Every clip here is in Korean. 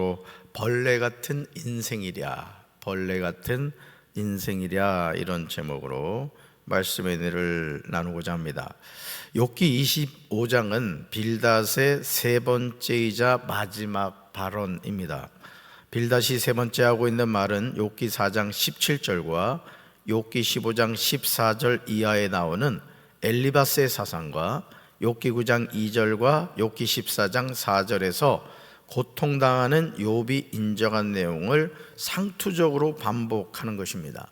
바로 벌레 같은 인생이랴, 벌레 같은 인생이랴, 이런 제목으로 말씀의 은혜를 나누고자 합니다. 욥기 25장은 빌닷의 세 번째이자 마지막 발언입니다. 빌닷이 세 번째 하고 있는 말은 욥기 4장 17절과 욥기 15장 14절 이하에 나오는 엘리바스의 사상과 욥기 9장 2절과 욥기 14장 4절에서 고통당하는 욥이 인정한 내용을 상투적으로 반복하는 것입니다.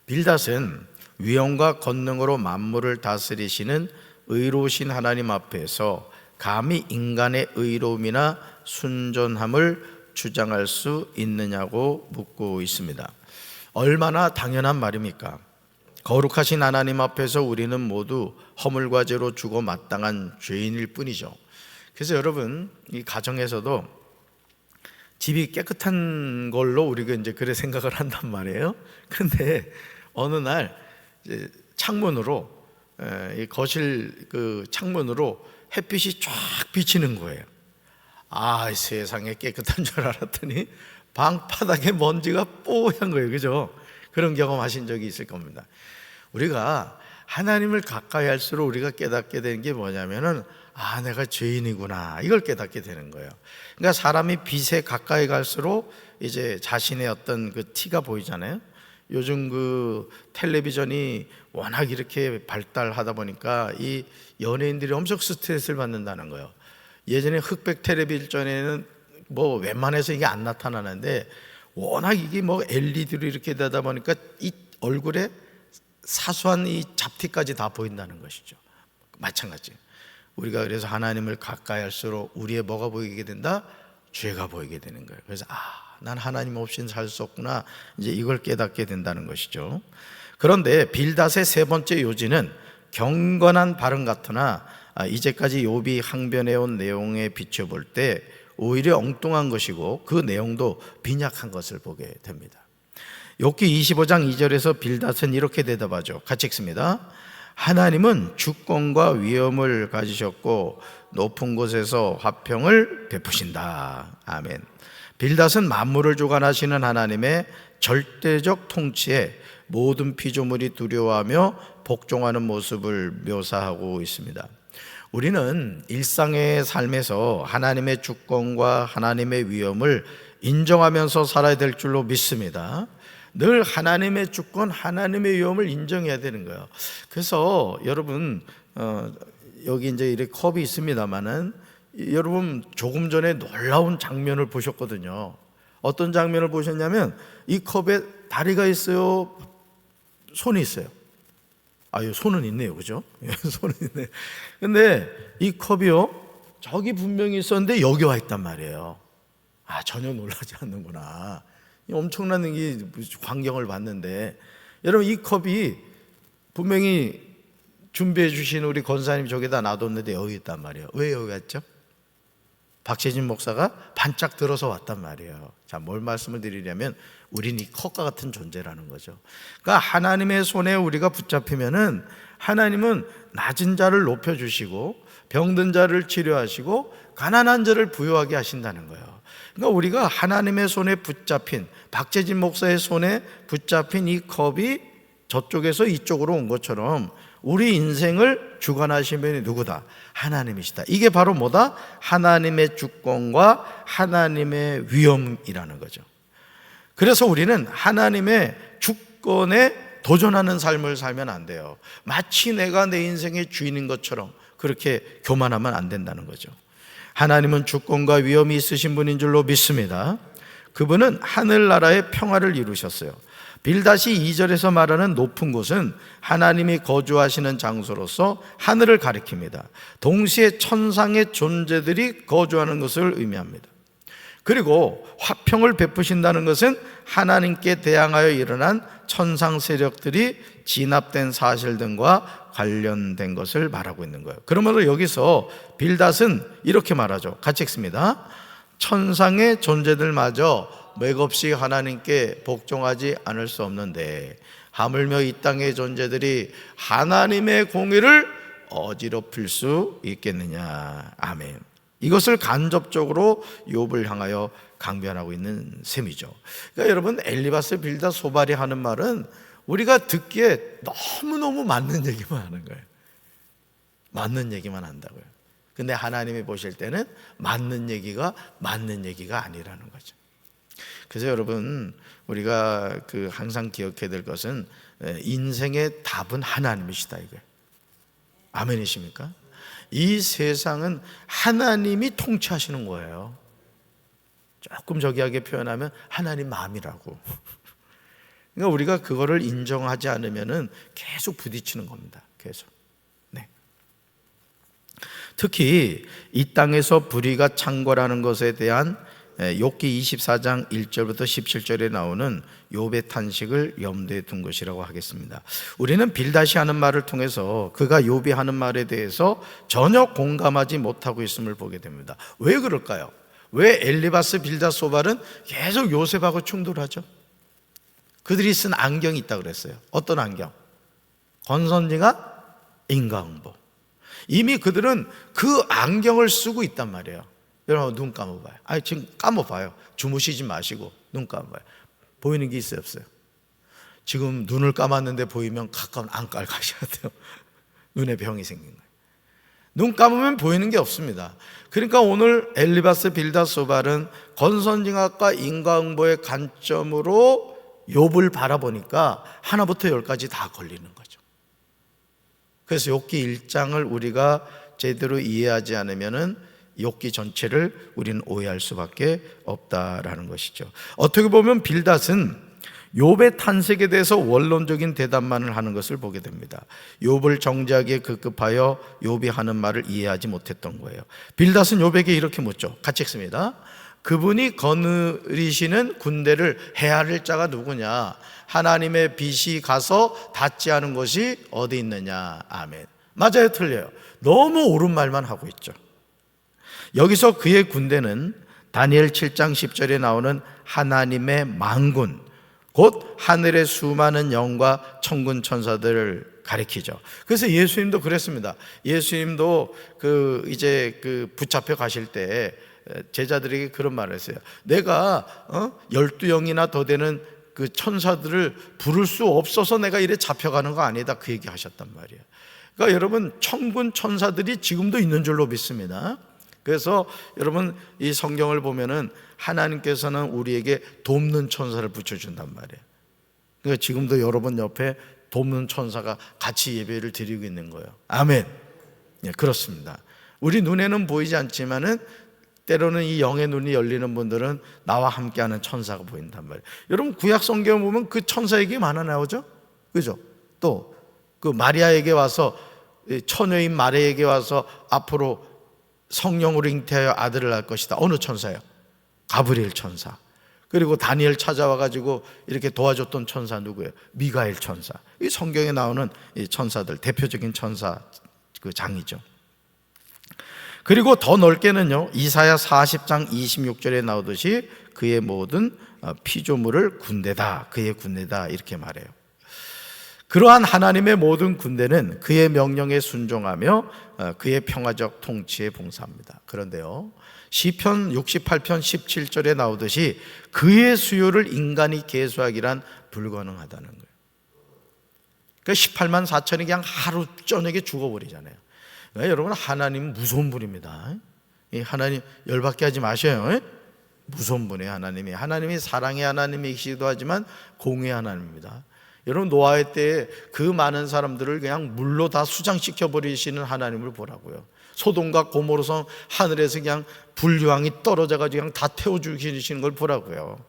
빌닷은 위엄과 권능으로 만물을 다스리시는 의로우신 하나님 앞에서 감히 인간의 의로움이나 순전함을 주장할 수 있느냐고 묻고 있습니다. 얼마나 당연한 말입니까? 거룩하신 하나님 앞에서 우리는 모두 허물과 죄로 죽어 마땅한 죄인일 뿐이죠. 그래서 여러분, 이 가정에서도 집이 깨끗한 걸로 우리가 이제 그래 생각을 한단 말이에요. 그런데 어느 날 이제 창문으로, 이 거실 그 창문으로 햇빛이 쫙 비치는 거예요. 아, 세상에 깨끗한 줄 알았더니 방바닥에 먼지가 뽀얀 거예요. 그죠? 그런 경험하신 적이 있을 겁니다. 우리가 하나님을 가까이 할수록 우리가 깨닫게 되는 게 뭐냐면은, 아, 내가 죄인이구나, 이걸 깨닫게 되는 거예요. 그러니까 사람이 빛에 가까이 갈수록 이제 자신의 어떤 그 티가 보이잖아요. 요즘 그 텔레비전이 워낙 이렇게 발달하다 보니까 이 연예인들이 엄청 스트레스를 받는다는 거예요. 예전에 흑백 텔레비전에는 뭐 웬만해서 이게 안 나타나는데, 워낙 이게 뭐 LED로 이렇게 되다 보니까 이 얼굴에 사소한 이 잡티까지 다 보인다는 것이죠. 마찬가지. 우리가 그래서 하나님을 가까이 할수록 우리의 뭐가 보이게 된다? 죄가 보이게 되는 거예요. 그래서 난 하나님 없이는 살 수 없구나, 이제 이걸 깨닫게 된다는 것이죠. 그런데 빌닷의 세 번째 요지는 경건한 발언 같으나 이제까지 욥이 항변해온 내용에 비춰볼 때 오히려 엉뚱한 것이고 그 내용도 빈약한 것을 보게 됩니다. 욥기 25장 2절에서 빌닷은 이렇게 대답하죠. 같이 읽습니다. 하나님은 주권과 위엄을 가지셨고 높은 곳에서 화평을 베푸신다. 아멘. 빌닷은 만물을 주관하시는 하나님의 절대적 통치에 모든 피조물이 두려워하며 복종하는 모습을 묘사하고 있습니다. 우리는 일상의 삶에서 하나님의 주권과 하나님의 위엄을 인정하면서 살아야 될 줄로 믿습니다. 늘 하나님의 주권, 하나님의 위엄을 인정해야 되는 거예요. 그래서 여러분, 여기 이제 이렇게 컵이 있습니다만은, 여러분 조금 전에 놀라운 장면을 보셨거든요. 어떤 장면을 보셨냐면, 이 컵에 다리가 있어요, 손이 있어요? 손은 있네요, 그죠? 손은 있네. 근데 이 컵이요, 저기 분명히 있었는데 여기 와 있단 말이에요. 전혀 놀라지 않는구나. 엄청난 이 광경을 봤는데, 여러분, 이 컵이 분명히 준비해 주신 우리 권사님 저기다 놔뒀는데 여기 있단 말이에요. 왜 여기 왔죠? 박재진 목사가 반짝 들어서 왔단 말이에요. 자, 뭘 말씀을 드리려면, 우린 이 컵과 같은 존재라는 거죠. 그러니까 하나님의 손에 우리가 붙잡히면은 하나님은 낮은 자를 높여주시고 병든 자를 치료하시고 가난한 자를 부유하게 하신다는 거예요. 그러니까 우리가 하나님의 손에 붙잡힌, 박재진 목사의 손에 붙잡힌 이 컵이 저쪽에서 이쪽으로 온 것처럼 우리 인생을 주관하시는 분이 누구다? 하나님이시다. 이게 바로 뭐다? 하나님의 주권과 하나님의 위엄이라는 거죠. 그래서 우리는 하나님의 주권에 도전하는 삶을 살면 안 돼요. 마치 내가 내 인생의 주인인 것처럼 그렇게 교만하면 안 된다는 거죠. 하나님은 주권과 위엄이 있으신 분인 줄로 믿습니다. 그분은 하늘나라의 평화를 이루셨어요. 빌닷이 2절에서 말하는 높은 곳은 하나님이 거주하시는 장소로서 하늘을 가리킵니다. 동시에 천상의 존재들이 거주하는 것을 의미합니다. 그리고 화평을 베푸신다는 것은 하나님께 대항하여 일어난 천상 세력들이 진압된 사실 등과 관련된 것을 말하고 있는 거예요. 그러므로 여기서 빌닷은 이렇게 말하죠. 같이 읽습니다. 천상의 존재들마저 맥없이 하나님께 복종하지 않을 수 없는데 하물며 이 땅의 존재들이 하나님의 공의를 어지럽힐 수 있겠느냐. 아멘. 이것을 간접적으로 욥을 향하여 강변하고 있는 셈이죠. 그러니까 여러분, 엘리바스 빌닷 소발이 하는 말은 우리가 듣기에 너무너무 맞는 얘기만 하는 거예요. 맞는 얘기만 한다고요. 근데 하나님이 보실 때는 맞는 얘기가 아니라는 거죠. 그래서 여러분, 우리가 항상 기억해야 될 것은 인생의 답은 하나님이시다 이거예요. 아멘이십니까? 이 세상은 하나님이 통치하시는 거예요. 조금 저기하게 표현하면 하나님 마음이라고. 그러니까 우리가 그거를 인정하지 않으면은 계속 부딪히는 겁니다. 계속. 네. 특히 이 땅에서 불의가 창궐하는 것에 대한 욥기 24장 1절부터 17절에 나오는 욥의 탄식을 염두에 둔 것이라고 하겠습니다. 우리는 빌닷이 하는 말을 통해서 그가 욥이 하는 말에 대해서 전혀 공감하지 못하고 있음을 보게 됩니다. 왜 그럴까요? 왜 엘리바스 빌닷 소발은 계속 요셉하고 충돌하죠? 그들이 쓴 안경이 있다고 그랬어요. 어떤 안경? 권선징악, 인과응보. 이미 그들은 그 안경을 쓰고 있단 말이에요. 여러분, 눈 감아봐요. 지금 감아봐요. 주무시지 마시고 눈 감아봐요. 보이는 게 있어요, 없어요? 지금 눈을 감았는데 보이면 가까운 안과를 가셔야 돼요. 눈에 병이 생긴 거예요. 눈 감으면 보이는 게 없습니다. 그러니까 오늘 엘리바스 빌닷 소발은 권선징악과 인과응보의 관점으로 욥을 바라보니까 하나부터 열까지 다 걸리는 거죠. 그래서 욥기 1장을 우리가 제대로 이해하지 않으면은 욥기 전체를 우리는 오해할 수밖에 없다라는 것이죠. 어떻게 보면 빌닷은 욥의 탄식에 대해서 원론적인 대답만을 하는 것을 보게 됩니다. 욥을 정죄하기에 급급하여 욥이 하는 말을 이해하지 못했던 거예요. 빌닷은 욥에게 이렇게 묻죠. 같이 읽습니다. 그분이 거느리시는 군대를 헤아릴 자가 누구냐? 하나님의 빛이 가서 닿지 않은 곳이 어디 있느냐? 아멘. 맞아요, 틀려요? 너무 옳은 말만 하고 있죠. 여기서 그의 군대는 다니엘 7장 10절에 나오는 하나님의 만군, 곧 하늘의 수많은 영과 천군 천사들을 가리키죠. 그래서 예수님도 그랬습니다. 예수님도 이제 붙잡혀 가실 때 제자들에게 그런 말을 했어요. 내가 12영이나 더 되는 그 천사들을 부를 수 없어서 내가 이래 잡혀가는 거 아니다, 그 얘기 하셨단 말이에요. 그러니까 여러분, 천군 천사들이 지금도 있는 줄로 믿습니다. 그래서 여러분, 이 성경을 보면은 하나님께서는 우리에게 돕는 천사를 붙여준단 말이에요. 그러니까 지금도 여러분 옆에 돕는 천사가 같이 예배를 드리고 있는 거예요. 아멘. 네, 그렇습니다. 우리 눈에는 보이지 않지만은 때로는 이 영의 눈이 열리는 분들은 나와 함께하는 천사가 보인단 말이에요. 여러분, 구약 성경 보면 그 천사 얘기 많아 나오죠? 그죠? 또 그 마리아에게 와서, 처녀인 마리아에게 와서 앞으로 성령으로 잉태하여 아들을 낳을 것이다. 어느 천사예요? 가브리엘 천사. 그리고 다니엘 찾아와 가지고 이렇게 도와줬던 천사 누구예요? 미가엘 천사. 이 성경에 나오는 이 천사들, 대표적인 천사 그 장이죠. 그리고 더 넓게는요, 이사야 40장 26절에 나오듯이 그의 모든 피조물을 군대다, 그의 군대다, 이렇게 말해요. 그러한 하나님의 모든 군대는 그의 명령에 순종하며 그의 평화적 통치에 봉사합니다. 그런데요, 시편 68편 17절에 나오듯이 그의 수요를 인간이 계수하기란 불가능하다는 거예요. 그러니까 18만 4천이 그냥 하루 저녁에 죽어버리잖아요. 여러분, 하나님은 무서운 분입니다. 하나님 열받게 하지 마셔요. 무서운 분이에요. 하나님이 사랑의 하나님이시기도 하지만 공의의 하나님입니다. 여러분, 노아의 때에 그 많은 사람들을 그냥 물로 다 수장시켜 버리시는 하나님을 보라고요. 소돔과 고모로성 하늘에서 그냥 불유황이 떨어져 가지고 그냥 다 태워 죽이시는 걸 보라고요.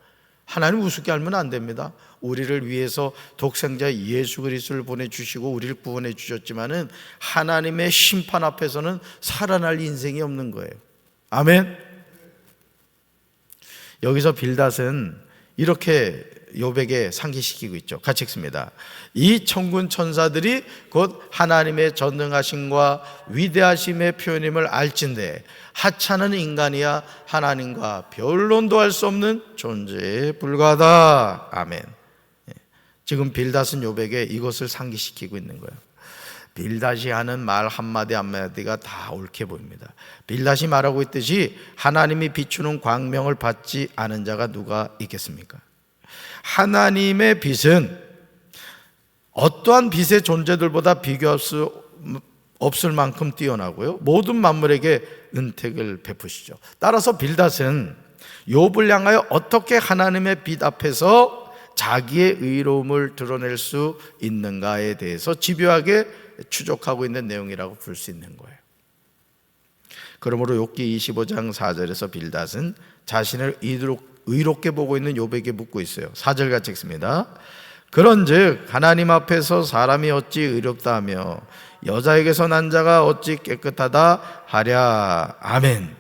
하나님 우습게 알면 안 됩니다. 우리를 위해서 독생자 예수 그리스도를 보내주시고 우리를 구원해 주셨지만은 하나님의 심판 앞에서는 살아날 인생이 없는 거예요. 아멘. 여기서 빌닷은 이렇게 욥에게 상기시키고 있죠. 같이 읽습니다. 이 천군 천사들이 곧 하나님의 전능하심과 위대하심의 표현임을 알진대 하찮은 인간이야 하나님과 변론도 할 수 없는 존재에 불과하다. 아멘. 지금 빌닷은 욥에게 이것을 상기시키고 있는 거예요. 빌닷이 하는 말 한마디 한마디가 다 옳게 보입니다. 빌닷이 말하고 있듯이 하나님이 비추는 광명을 받지 않은 자가 누가 있겠습니까? 하나님의 빛은 어떠한 빛의 존재들보다 비교할 수 없을 만큼 뛰어나고요, 모든 만물에게 은택을 베푸시죠. 따라서 빌닷은 욥을 향하여 어떻게 하나님의 빛 앞에서 자기의 의로움을 드러낼 수 있는가에 대해서 집요하게 추적하고 있는 내용이라고 볼 수 있는 거예요. 그러므로 욥기 25장 4절에서 빌닷은 자신을 의롭게 보고 있는 욥에게 묻고 있어요. 4절 같이 읽습니다. 그런즉 하나님 앞에서 사람이 어찌 의롭다 하며 여자에게서 난 자가 어찌 깨끗하다 하랴. 아멘.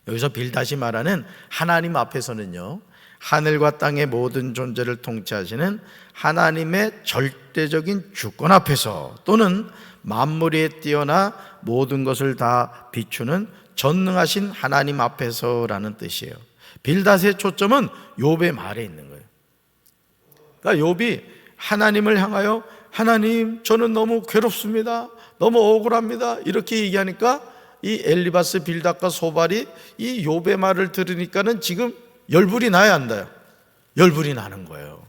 여기서 빌닷이 말하는 하나님 앞에서는요, 하늘과 땅의 모든 존재를 통치하시는 하나님의 절대적인 주권 앞에서, 또는 만물에 뛰어나 모든 것을 다 비추는 전능하신 하나님 앞에서라는 뜻이에요. 빌닷의 초점은 욥의 말에 있는 거예요. 그러니까 욥이 하나님을 향하여 하나님, 저는 너무 괴롭습니다, 너무 억울합니다, 이렇게 얘기하니까 이 엘리바스, 빌닷과 소발이 이 욥의 말을 들으니까는 지금 열불이 나야 한다요. 열불이 나는 거예요.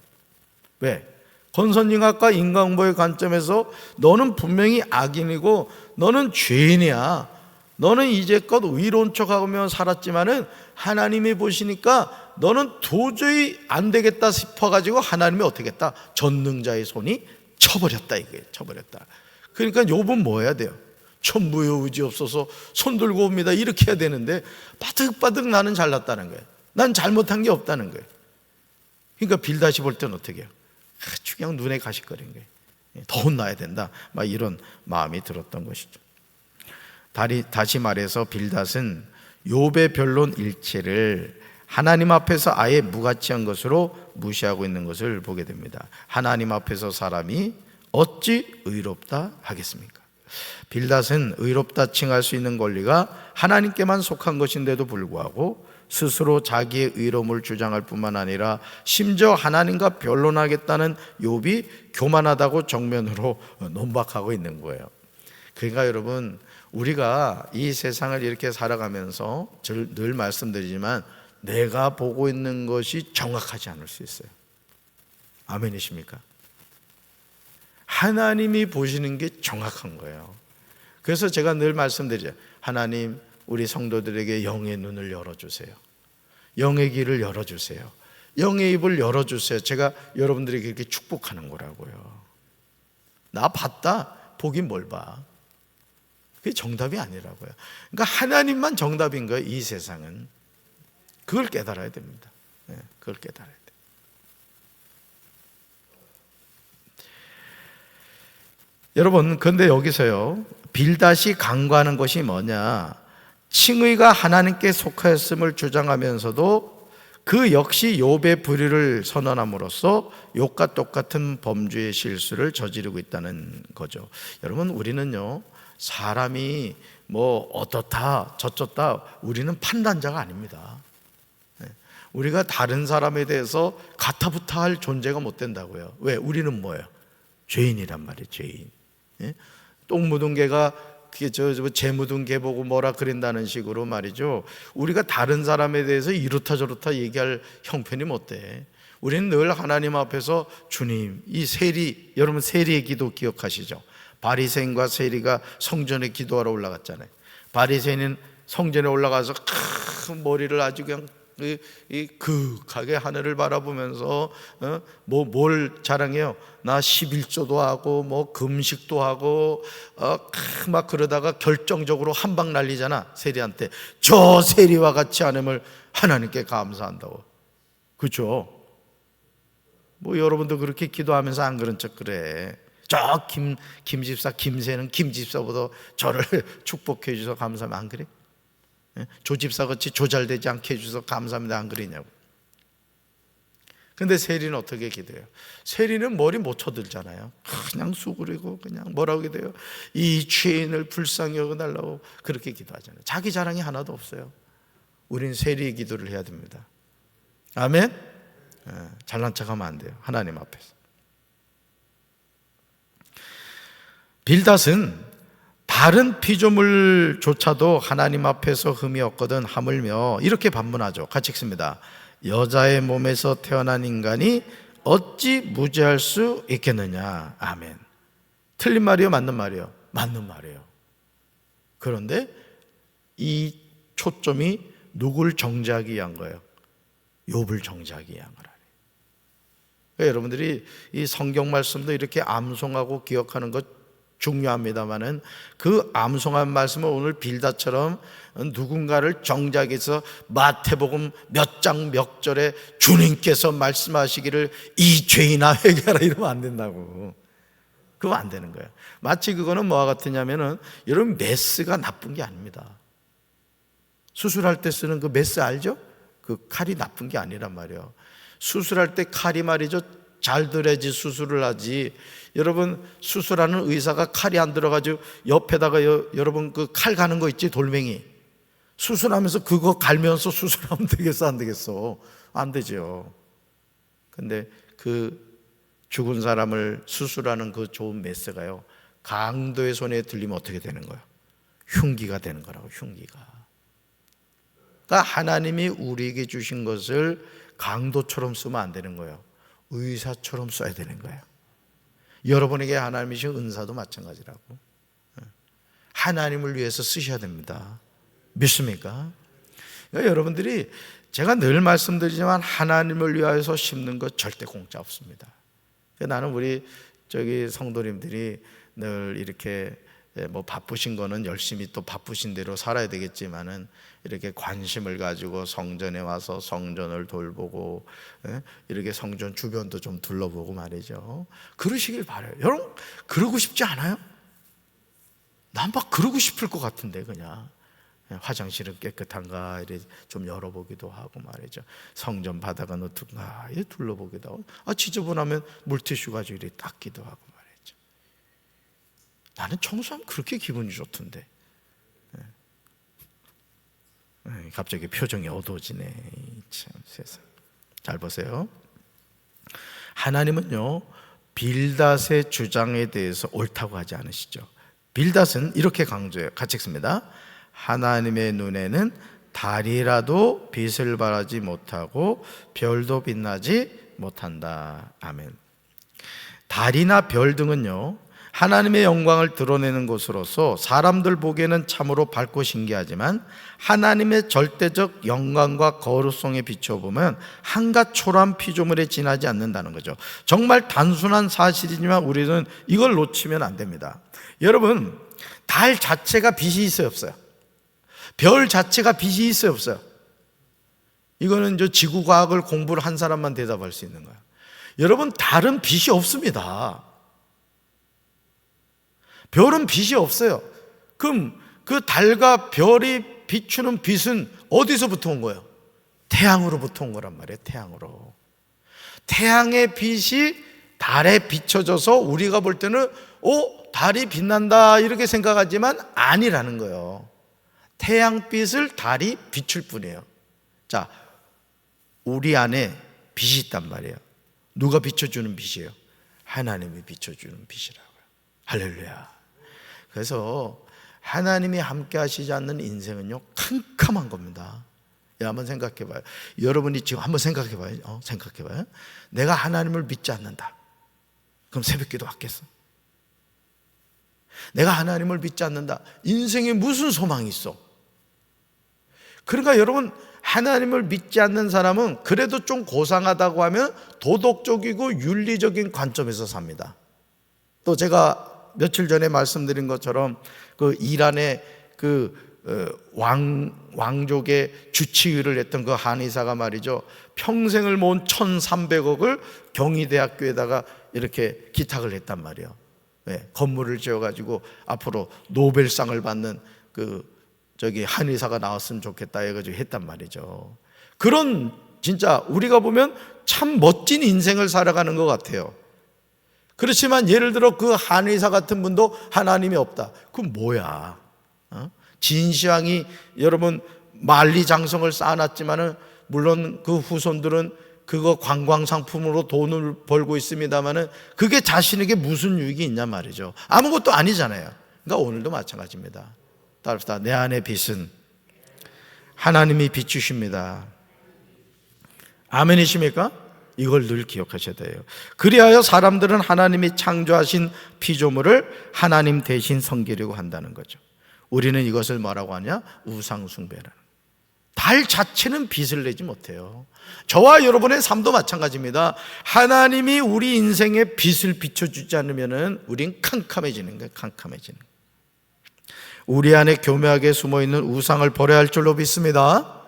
왜? 권선징악과 인간보의 관점에서 너는 분명히 악인이고 너는 죄인이야, 너는 이제껏 의로운 척하며 살았지만은 하나님이 보시니까 너는 도저히 안 되겠다 싶어가지고 하나님이 어떻게 했다? 전능자의 손이 쳐버렸다, 이게 쳐버렸다. 그러니까 욥은 뭐 해야 돼요? 천부여 의지 없어서 손 들고 옵니다, 이렇게 해야 되는데 바득바득 나는 잘났다는 거예요. 난 잘못한 게 없다는 거예요. 그러니까 빌닷이 볼 때는 어떻게 해요? 아주 그냥 눈에 가시거린 거예요. 더 혼나야 된다, 막 이런 마음이 들었던 것이죠. 다시 말해서 빌닷은 욥의 변론 일체를 하나님 앞에서 아예 무가치한 것으로 무시하고 있는 것을 보게 됩니다. 하나님 앞에서 사람이 어찌 의롭다 하겠습니까? 빌닷은 의롭다 칭할 수 있는 권리가 하나님께만 속한 것인데도 불구하고 스스로 자기의 의로움을 주장할 뿐만 아니라 심지어 하나님과 변론하겠다는 욥이 교만하다고 정면으로 논박하고 있는 거예요. 그러니까 여러분, 우리가 이 세상을 이렇게 살아가면서 늘 말씀드리지만 내가 보고 있는 것이 정확하지 않을 수 있어요. 아멘이십니까? 하나님이 보시는 게 정확한 거예요. 그래서 제가 늘 말씀드리죠. 하나님, 우리 성도들에게 영의 눈을 열어주세요. 영의 길을 열어주세요. 영의 입을 열어주세요. 제가 여러분들에게 이렇게 축복하는 거라고요. 나 봤다, 보긴 뭘 봐. 그게 정답이 아니라고요. 그러니까 하나님만 정답인 거예요, 이 세상은. 그걸 깨달아야 됩니다. 그걸 깨달아야 돼요. 여러분, 그런데 여기서요, 빌닷이 간과하는 것이 뭐냐? 칭의가 하나님께 속하였음을 주장하면서도 그 역시 욥의 불의를 선언함으로써 욥과 똑같은 범죄의 실수를 저지르고 있다는 거죠. 여러분, 우리는요, 사람이 뭐 어떻다 저쩌다, 우리는 판단자가 아닙니다. 우리가 다른 사람에 대해서 가타부타할 존재가 못 된다고요. 왜? 우리는 뭐예요? 죄인이란 말이에요. 죄인. 똥 묻은 개가 재 묻은 개 보고 뭐라 그린다는 식으로 말이죠. 우리가 다른 사람에 대해서 이렇다 저렇다 얘기할 형편이 못 돼. 우리는 늘 하나님 앞에서 주님, 이 세리, 여러분 세리의 기도 기억하시죠? 바리새인과 세리가 성전에 기도하러 올라갔잖아요. 바리새인은 성전에 올라가서 큰 머리를 아주 그냥 그하게 하늘을 바라보면서 뭘 자랑해요? 나 11조도 하고 뭐 금식도 하고 막 그러다가 결정적으로 한 방 날리잖아. 세리한테 저 세리와 같이 않음을 하나님께 감사한다고. 그렇죠? 뭐 여러분도 그렇게 기도하면서 안 그런 척 그래. 저 김집사 김새는 김집사보다 저를 축복해 주셔서 감사하면 안 그래? 조집사같이 조잘되지 않게 해주셔서 감사합니다, 안 그러냐고. 근데 세리는 어떻게 기도해요? 세리는 머리 못 쳐들잖아요. 그냥 수그리고 그냥 뭐라고 기도해요? 이 죄인을 불쌍히 여겨달라고 그렇게 기도하잖아요. 자기 자랑이 하나도 없어요. 우린 세리의 기도를 해야 됩니다. 아멘? 잘난 척하면 안 돼요, 하나님 앞에서. 빌닷은 다른 피조물조차도 하나님 앞에서 흠이 없거든 하물며 이렇게 반문하죠. 같이 읽습니다. 여자의 몸에서 태어난 인간이 어찌 무죄할 수 있겠느냐. 아멘. 틀린 말이요, 맞는 말이요? 맞는 말이에요. 그런데 이 초점이 누굴 정죄하기 위한 거예요? 욥을 정죄하기 위한 거라. 그러니까 여러분들이 이 성경 말씀도 이렇게 암송하고 기억하는 것 중요합니다만은 그 암송한 말씀을 오늘 빌닷처럼 누군가를 정죄하기 위해서 마태복음 몇 장 몇 절에 주님께서 말씀하시기를 이 죄인아 회개하라 이러면 안 된다고. 그러면 안 되는 거예요. 마치 그거는 뭐와 같으냐면은 여러분 메스가 나쁜 게 아닙니다. 수술할 때 쓰는 그 메스 알죠? 그 칼이 나쁜 게 아니란 말이에요. 수술할 때 칼이 말이죠, 잘 들어야지 수술을 하지. 여러분 수술하는 의사가 칼이 안 들어가지고 옆에다가 여러분 그 칼 가는 거 있지, 돌멩이. 수술하면서 그거 갈면서 수술하면 되겠어, 안 되겠어? 안 되죠. 근데 그 죽은 사람을 수술하는 그 좋은 메스가요, 강도의 손에 들리면 어떻게 되는 거예요? 흉기가 되는 거라고. 흉기가. 그러니까 하나님이 우리에게 주신 것을 강도처럼 쓰면 안 되는 거예요. 의사처럼 써야 되는 거예요. 여러분에게 하나님이 주신 은사도 마찬가지라고. 하나님을 위해서 쓰셔야 됩니다. 믿습니까? 그러니까 여러분들이, 제가 늘 말씀드리지만 하나님을 위하여서 심는 것 절대 공짜 없습니다. 나는 우리 성도님들이 늘 이렇게 뭐 바쁘신 거는 열심히 또 바쁘신 대로 살아야 되겠지만은 이렇게 관심을 가지고 성전에 와서 성전을 돌보고 이렇게 성전 주변도 좀 둘러보고 말이죠. 그러시길 바라요. 여러분 그러고 싶지 않아요? 난 막 그러고 싶을 것 같은데, 그냥 화장실은 깨끗한가 이래 좀 열어보기도 하고 말이죠. 성전 바닥은 어떤가 이래 둘러보기도 하고, 지저분하면 물티슈 가지고 이래 닦기도 하고 말이죠. 나는 청소하면 그렇게 기분이 좋던데. 갑자기 표정이 어두워지네. 참 세상. 잘 보세요. 하나님은요 빌닷의 주장에 대해서 옳다고 하지 않으시죠. 빌닷은 이렇게 강조해요. 같이 읽습니다. 하나님의 눈에는 달이라도 빛을 발하지 못하고 별도 빛나지 못한다. 아멘. 달이나 별 등은요 하나님의 영광을 드러내는 것으로서 사람들 보기에는 참으로 밝고 신기하지만 하나님의 절대적 영광과 거룩성에 비춰보면 한갓 초라한 피조물에 지나지 않는다는 거죠. 정말 단순한 사실이지만 우리는 이걸 놓치면 안 됩니다. 여러분 달 자체가 빛이 있어요, 없어요? 별 자체가 빛이 있어요, 없어요? 이거는 지구과학을 공부를 한 사람만 대답할 수 있는 거예요. 여러분 달은 빛이 없습니다. 별은 빛이 없어요. 그럼 그 달과 별이 비추는 빛은 어디서부터 온 거예요? 태양으로부터 온 거란 말이에요. 태양으로. 태양의 빛이 달에 비춰져서 우리가 볼 때는 달이 빛난다 이렇게 생각하지만 아니라는 거예요. 태양빛을 달이 비출 뿐이에요. 자, 우리 안에 빛이 있단 말이에요. 누가 비춰주는 빛이에요? 하나님이 비춰주는 빛이라고요. 할렐루야. 그래서 하나님이 함께 하시지 않는 인생은요 캄캄한 겁니다. 한번 생각해봐요. 여러분이 지금 한번 생각해봐요. 생각해봐요. 내가 하나님을 믿지 않는다. 그럼 새벽기도 하겠어? 내가 하나님을 믿지 않는다. 인생에 무슨 소망이 있어? 그러니까 여러분 하나님을 믿지 않는 사람은 그래도 좀 고상하다고 하면 도덕적이고 윤리적인 관점에서 삽니다. 또 제가 며칠 전에 말씀드린 것처럼 그 이란의 왕족의 주치의를 했던 그 한의사가 말이죠, 평생을 모은 1,300억을 경희대학교에다가 이렇게 기탁을 했단 말이에요. 건물을 지어가지고 앞으로 노벨상을 받는 한의사가 나왔으면 좋겠다 해가지고 했단 말이죠. 그런 진짜 우리가 보면 참 멋진 인생을 살아가는 것 같아요. 그렇지만 예를 들어 그 한의사 같은 분도 하나님이 없다. 그럼 뭐야? 진시황이 여러분 만리장성을 쌓아놨지만은 물론 그 후손들은 그거 관광 상품으로 돈을 벌고 있습니다마는 그게 자신에게 무슨 유익이 있냐 말이죠. 아무것도 아니잖아요. 그러니까 오늘도 마찬가지입니다. 따릅시다. 내 안의 빛은 하나님이 비추십니다. 아멘이십니까? 이걸 늘 기억하셔야 돼요. 그리하여 사람들은 하나님이 창조하신 피조물을 하나님 대신 섬기려고 한다는 거죠. 우리는 이것을 뭐라고 하냐? 우상숭배라는. 달 자체는 빛을 내지 못해요. 저와 여러분의 삶도 마찬가지입니다. 하나님이 우리 인생에 빛을 비춰주지 않으면 우린 캄캄해지는 거예요. 캄캄해지는 거예요. 우리 안에 교묘하게 숨어있는 우상을 버려야 할 줄로 믿습니다.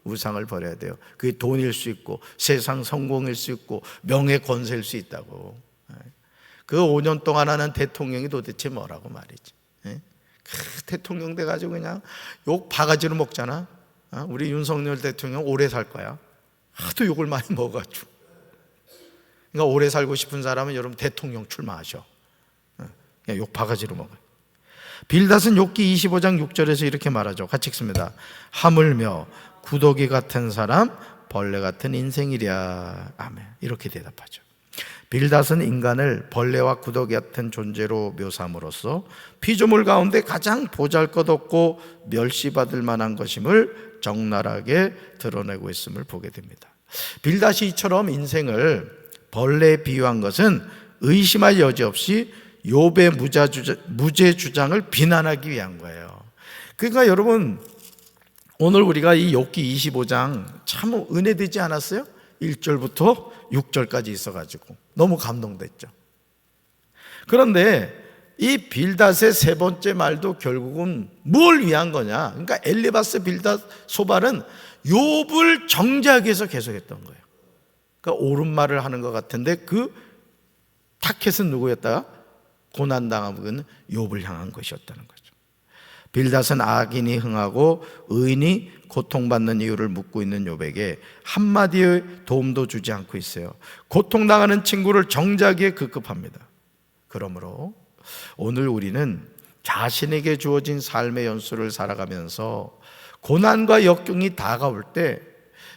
우상을 버려야 돼요. 그게 돈일 수 있고 세상 성공일 수 있고 명예 권세일 수 있다고. 그 5년 동안 하는 대통령이 도대체 뭐라고 말이지. 그 대통령 돼가지고 그냥 욕 바가지로 먹잖아. 우리 윤석열 대통령 오래 살 거야. 하도 욕을 많이 먹어가지고. 그러니까 오래 살고 싶은 사람은 여러분 대통령 출마하셔. 그냥 욕 바가지로 먹어요. 빌닷은 욥기 25장 6절에서 이렇게 말하죠. 같이 읽습니다. 하물며 구더기 같은 사람, 벌레 같은 인생이랴. 아멘. 이렇게 대답하죠. 빌닷은 인간을 벌레와 구더기 같은 존재로 묘사함으로써 피조물 가운데 가장 보잘것없고 멸시받을 만한 것임을 적나라하게 드러내고 있음을 보게 됩니다. 빌닷이 이처럼 인생을 벌레에 비유한 것은 의심할 여지 없이 욥의 무죄 주장을 비난하기 위한 거예요. 그러니까 여러분, 오늘 우리가 이 욥기 25장 참 은혜되지 않았어요? 1절부터 6절까지 있어가지고 너무 감동됐죠. 그런데 이 빌닷의 세 번째 말도 결국은 뭘 위한 거냐? 그러니까 엘리바스 빌닷 소발은 욥을 정죄하기 위해서 계속했던 거예요. 그러니까 옳은 말을 하는 것 같은데 그 타켓은 누구였다? 고난당한 욥을 향한 것이었다는 거죠. 빌닷은 악인이 흥하고 의인이 고통받는 이유를 묻고 있는 욥에게 한마디의 도움도 주지 않고 있어요. 고통당하는 친구를 정죄하기에 급급합니다. 그러므로 오늘 우리는 자신에게 주어진 삶의 연수를 살아가면서 고난과 역경이 다가올 때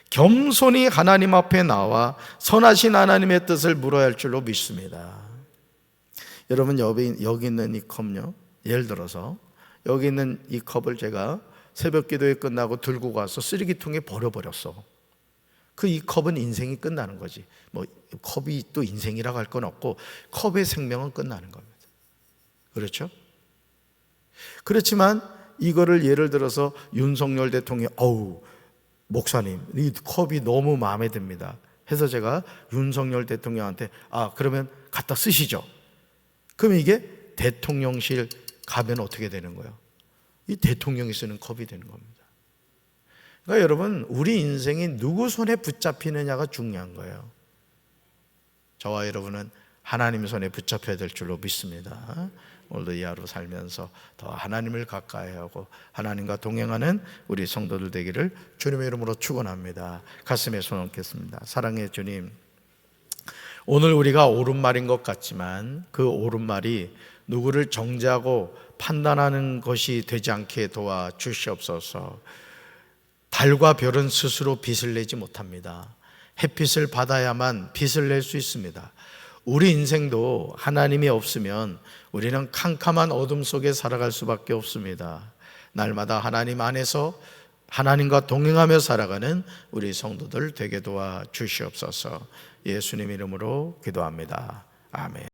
겸손히 하나님 앞에 나와 선하신 하나님의 뜻을 물어야 할 줄로 믿습니다. 여러분, 여기 있는 이 컵요, 예를 들어서 여기 있는 이 컵을 제가 새벽 기도회 끝나고 들고 가서 쓰레기통에 버려버렸어. 그 이 컵은 인생이 끝나는 거지. 뭐 컵이 또 인생이라고 할 건 없고 컵의 생명은 끝나는 겁니다. 그렇죠? 그렇지만 이거를 예를 들어서 윤석열 대통령이 목사님 이 컵이 너무 마음에 듭니다 해서 제가 윤석열 대통령한테 그러면 갖다 쓰시죠. 그럼 이게 대통령실 가면 어떻게 되는 거예요? 이 대통령이 쓰는 컵이 되는 겁니다. 그러니까 여러분, 우리 인생이 누구 손에 붙잡히느냐가 중요한 거예요. 저와 여러분은 하나님 손에 붙잡혀야 될 줄로 믿습니다. 오늘도 이 하루 살면서 더 하나님을 가까이 하고 하나님과 동행하는 우리 성도들 되기를 주님의 이름으로 축원합니다. 가슴에 손 얹겠습니다. 사랑의 주님, 오늘 우리가 옳은 말인 것 같지만 그 옳은 말이 누구를 정죄하고 판단하는 것이 되지 않게 도와주시옵소서. 달과 별은 스스로 빛을 내지 못합니다. 햇빛을 받아야만 빛을 낼 수 있습니다. 우리 인생도 하나님이 없으면 우리는 캄캄한 어둠 속에 살아갈 수밖에 없습니다. 날마다 하나님 안에서 하나님과 동행하며 살아가는 우리 성도들 되게 도와주시옵소서. 예수님 이름으로 기도합니다. 아멘.